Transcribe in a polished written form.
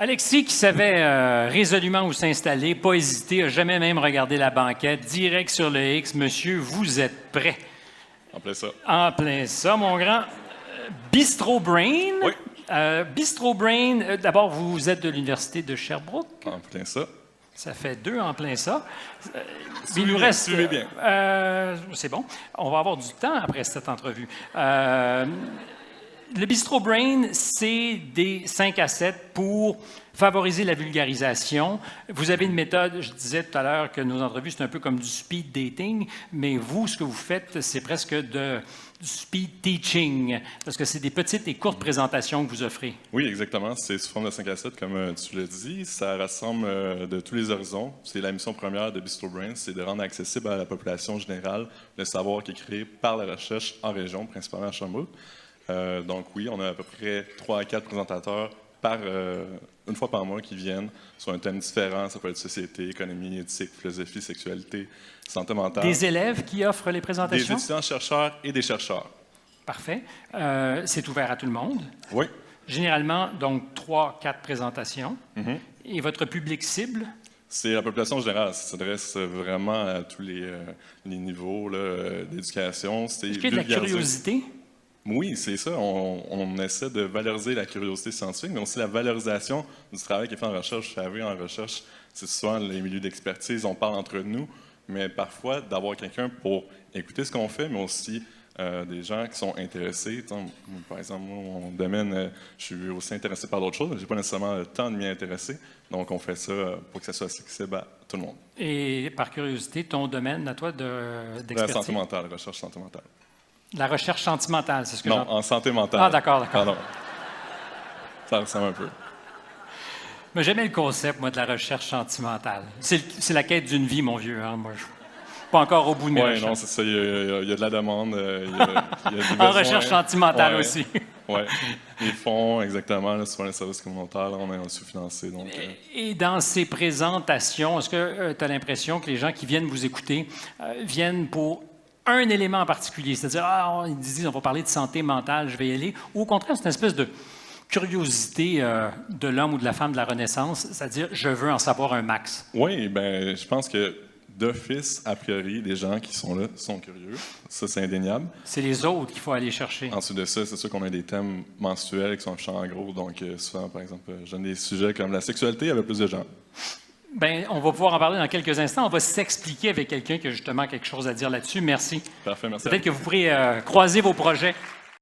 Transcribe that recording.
Alexis, qui savait résolument où s'installer, pas hésité, n'a jamais même regardé la banquette, direct sur le X. Monsieur, vous êtes prêt? En plein ça. En plein ça, mon grand. Bistro Brain. Oui. Bistro Brain, d'abord, vous êtes de l'Université de Sherbrooke. En plein ça. Ça fait 2 en plein ça. Il nous reste. Suivez bien. C'est bon. On va avoir du temps après cette entrevue. Le Bistro Brain, c'est des 5 à 7 pour favoriser la vulgarisation. Vous avez une méthode, je disais tout à l'heure que nos entrevues, c'est un peu comme du speed dating, mais vous, ce que vous faites, c'est presque du speed teaching, parce que c'est des petites et courtes présentations que vous offrez. Oui, exactement. C'est sous forme de 5 à 7, comme tu l'as dit. Ça rassemble de tous les horizons. C'est la mission première de Bistro Brain, c'est de rendre accessible à la population générale le savoir qui est créé par la recherche en région, principalement à Sherbrooke. Donc oui, on a à peu près 3 à 4 présentateurs une fois par mois qui viennent sur un thème différent. Ça peut être société, économie, éthique, philosophie, sexualité, santé mentale. Des élèves qui offrent les présentations? Des étudiants-chercheurs et des chercheurs. Parfait. C'est ouvert à tout le monde? Oui. Généralement, donc 3-4 présentations. Mm-hmm. Et votre public cible? C'est la population générale. Ça s'adresse vraiment à tous les niveaux d'éducation. Est-ce qu'il y a de la curiosité? Oui, c'est ça. On essaie de valoriser la curiosité scientifique, mais aussi la valorisation du travail qui est fait en recherche. Vous savez, en recherche, c'est souvent les milieux d'expertise, on parle entre nous, mais parfois d'avoir quelqu'un pour écouter ce qu'on fait, mais aussi des gens qui sont intéressés. Par exemple, moi, mon domaine, je suis aussi intéressé par d'autres choses, mais je n'ai pas nécessairement le temps de m'y intéresser. Donc, on fait ça pour que ça soit accessible à tout le monde. Et par curiosité, ton domaine à toi d'expertise? La santé mentale, la recherche santé mentale. La recherche sentimentale, c'est ce que Non, en santé mentale. Ah, d'accord. Pardon. Ça ressemble un peu. Mais j'aimais le concept, moi, de la recherche sentimentale. C'est la quête d'une vie, mon vieux. Hein? Moi, je suis pas encore au bout de mes recherches. Oui, non, c'est ça. Il y a de la demande. Il y a des besoins. En recherche sentimentale aussi. Oui. Les fonds, exactement. Là, souvent, les services communautaires, on est sous-financé. Et dans ces présentations, est-ce que tu as l'impression que les gens qui viennent vous écouter viennent pour un élément en particulier, c'est-à-dire, ils disent, on va parler de santé mentale, je vais y aller, ou au contraire, c'est une espèce de curiosité de l'homme ou de la femme de la Renaissance, c'est-à-dire, je veux en savoir un max. Oui, bien, je pense que d'office, a priori, les gens qui sont là sont curieux. Ça, c'est indéniable. C'est les autres qu'il faut aller chercher. Ensuite de ça, c'est sûr qu'on a des thèmes mensuels qui sont affichés en gros, donc souvent, par exemple, je donne des sujets comme la sexualité avec plus de gens. Bien, on va pouvoir en parler dans quelques instants. On va s'expliquer avec quelqu'un qui a justement quelque chose à dire là-dessus. Merci. Parfait, merci. Peut-être que vous pourrez croiser vos projets.